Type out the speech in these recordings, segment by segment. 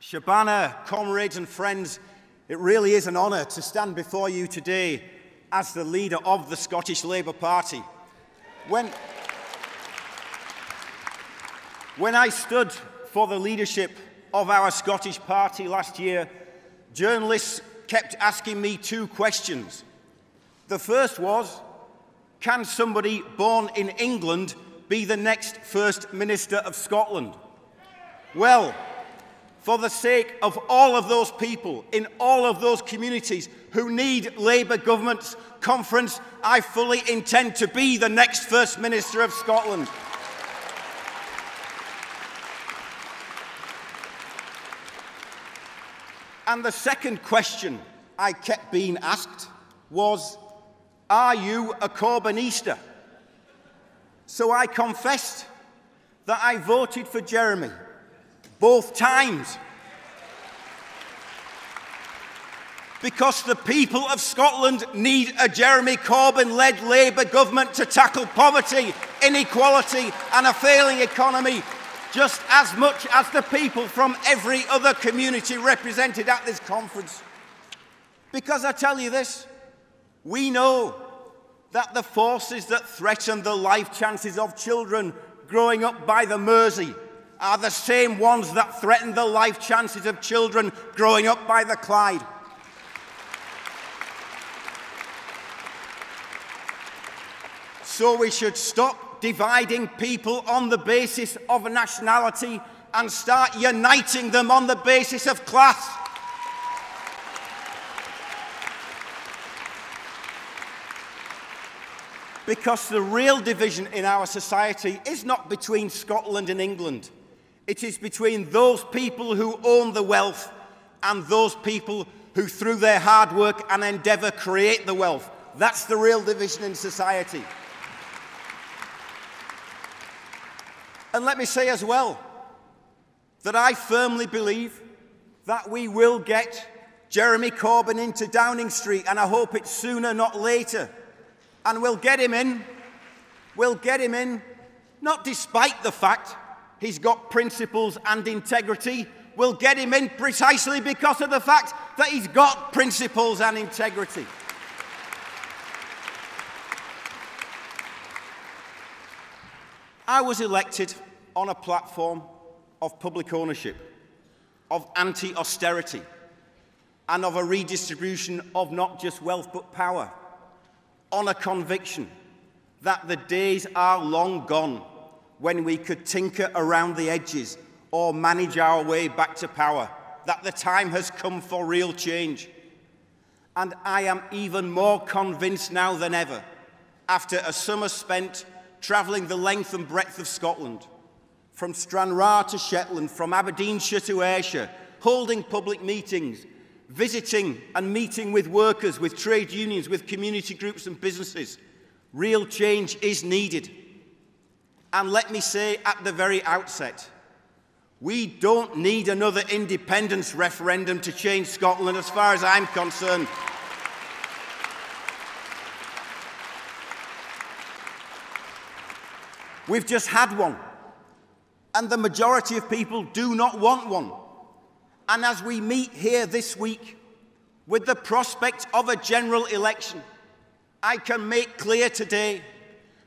Shabana, comrades and friends, it really is an honour to stand before you today as the leader of the Scottish Labour Party. When I stood for the leadership of our Scottish party last year, journalists kept asking me two questions. The first was, can somebody born in England be the next First Minister of Scotland? Well, for the sake of all of those people in all of those communities who need Labour government's conference, I fully intend to be the next First Minister of Scotland. And the second question I kept being asked was, are you a Corbynista? So I confessed that I voted for Jeremy both times, because the people of Scotland need a Jeremy Corbyn-led Labour government to tackle poverty, inequality and a failing economy, just as much as the people from every other community represented at this conference. Because I tell you this, we know that the forces that threaten the life chances of children growing up by the Mersey are the same ones that threaten the life chances of children growing up by the Clyde. So we should stop dividing people on the basis of nationality and start uniting them on the basis of class. Because the real division in our society is not between Scotland and England. It is between those people who own the wealth and those people who, through their hard work and endeavour, create the wealth. That's the real division in society. And let me say as well that I firmly believe that we will get Jeremy Corbyn into Downing Street, and I hope it's sooner, not later. And we'll get him in, not despite the fact he's got principles and integrity. We'll get him in precisely because of the fact that he's got principles and integrity. I was elected on a platform of public ownership, of anti-austerity, and of a redistribution of not just wealth but power, on a conviction that the days are long gone when we could tinker around the edges or manage our way back to power, that the time has come for real change. And I am even more convinced now than ever, after a summer spent travelling the length and breadth of Scotland, from Stranraer to Shetland, from Aberdeenshire to Ayrshire, holding public meetings, visiting and meeting with workers, with trade unions, with community groups and businesses. Real change is needed. And let me say at the very outset, we don't need another independence referendum to change Scotland as far as I'm concerned. We've just had one, and the majority of people do not want one. And as we meet here this week with the prospect of a general election, I can make clear today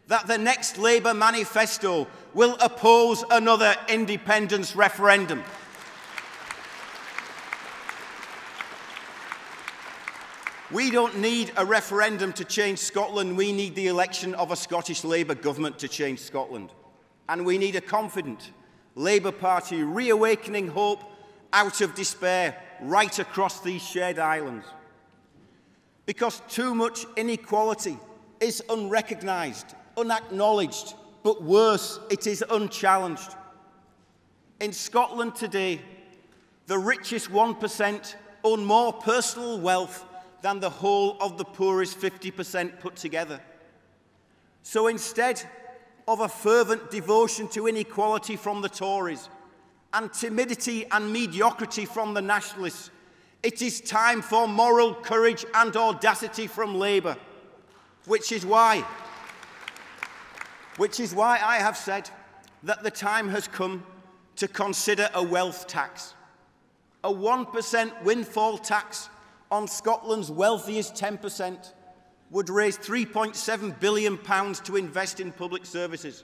that the next Labour manifesto will oppose another independence referendum. We don't need a referendum to change Scotland. We need the election of a Scottish Labour government to change Scotland. And we need a confident Labour Party reawakening hope out of despair right across these shared islands. Because too much inequality is unrecognised, unacknowledged, but worse, it is unchallenged. In Scotland today, the richest 1% own more personal wealth than the whole of the poorest 50% put together. So instead of a fervent devotion to inequality from the Tories and timidity and mediocrity from the Nationalists, it is time for moral courage and audacity from Labour, which is why I have said that the time has come to consider a wealth tax. a 1% windfall tax on Scotland's wealthiest 10% would raise £3.7 billion to invest in public services.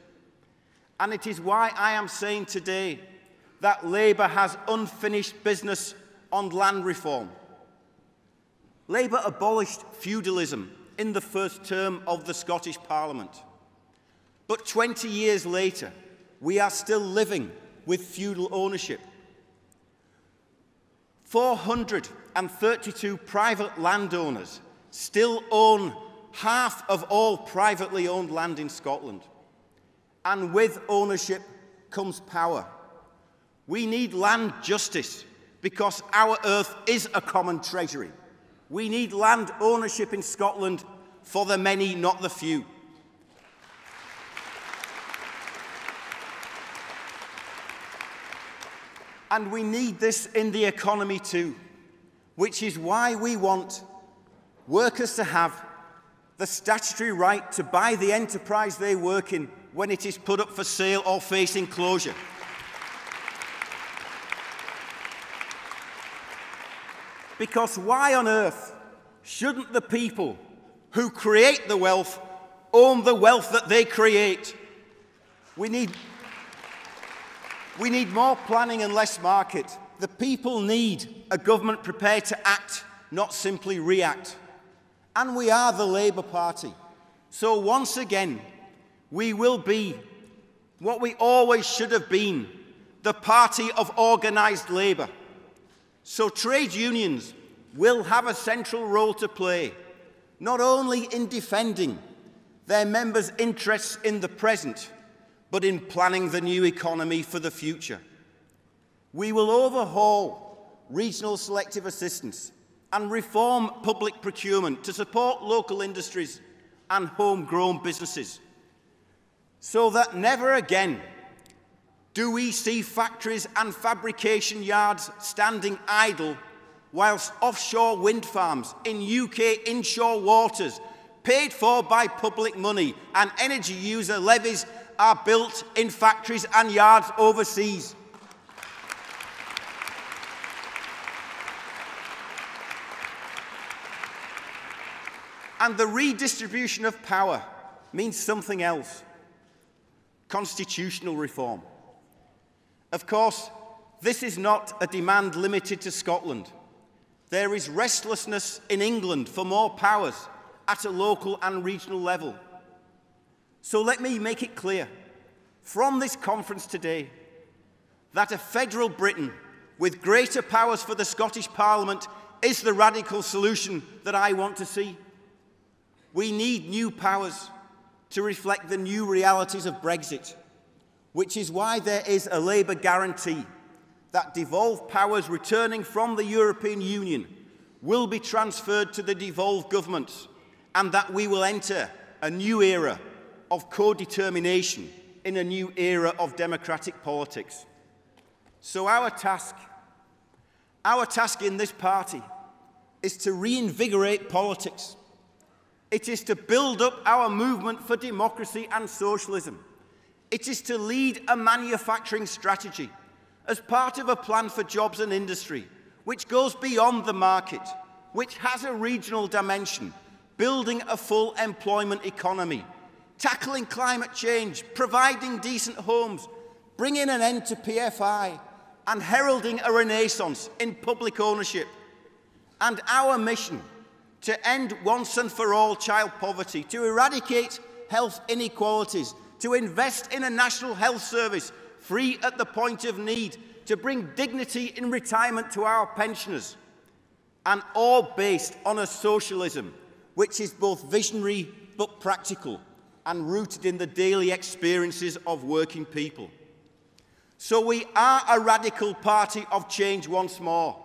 And it is why I am saying today that Labour has unfinished business on land reform. Labour abolished feudalism in the first term of the Scottish Parliament. But 20 years later, we are still living with feudal ownership. 432 private landowners still own half of all privately owned land in Scotland. And with ownership comes power. We need land justice because our earth is a common treasury. We need land ownership in Scotland for the many, not the few. And we need this in the economy too, which is why we want workers to have the statutory right to buy the enterprise they work in when it is put up for sale or facing closure. Because why on earth shouldn't the people who create the wealth own the wealth that they create? We need more planning and less market. The people need a government prepared to act, not simply react. And we are the Labour Party. So once again, we will be what we always should have been, the party of organised labour. So trade unions will have a central role to play, not only in defending their members' interests in the present, but in planning the new economy for the future. We will overhaul regional selective assistance and reform public procurement to support local industries and homegrown businesses, so that never again do we see factories and fabrication yards standing idle whilst offshore wind farms in UK inshore waters, paid for by public money and energy user levies, are built in factories and yards overseas. And the redistribution of power means something else: constitutional reform. Of course, this is not a demand limited to Scotland. There is restlessness in England for more powers at a local and regional level. So let me make it clear from this conference today that a federal Britain with greater powers for the Scottish Parliament is the radical solution that I want to see. We need new powers to reflect the new realities of Brexit, which is why there is a Labour guarantee that devolved powers returning from the European Union will be transferred to the devolved governments, and that we will enter a new era of co-determination in a new era of democratic politics. So our task in this party is to reinvigorate politics. It is to build up our movement for democracy and socialism. It is to lead a manufacturing strategy as part of a plan for jobs and industry, which goes beyond the market, which has a regional dimension, building a full employment economy, tackling climate change, providing decent homes, bringing an end to PFI, and heralding a renaissance in public ownership. And our mission to end once and for all child poverty, to eradicate health inequalities, to invest in a national health service free at the point of need, to bring dignity in retirement to our pensioners, and all based on a socialism which is both visionary but practical and rooted in the daily experiences of working people. So we are a radical party of change once more.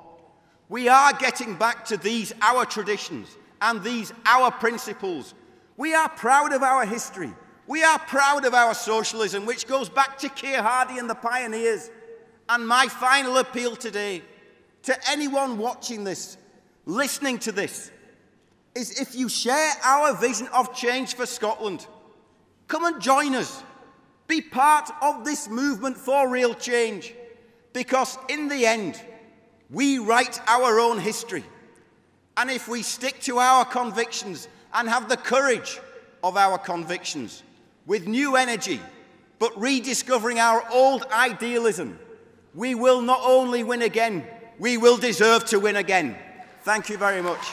We are getting back to these our traditions and these our principles. We are proud of our history. We are proud of our socialism, which goes back to Keir Hardie and the pioneers. And my final appeal today to anyone watching this, listening to this, is if you share our vision of change for Scotland, come and join us. Be part of this movement for real change. Because in the end, We write our own history. And if we stick to our convictions and have the courage of our convictions with new energy, but rediscovering our old idealism, we will not only win again, we will deserve to win again. Thank you very much.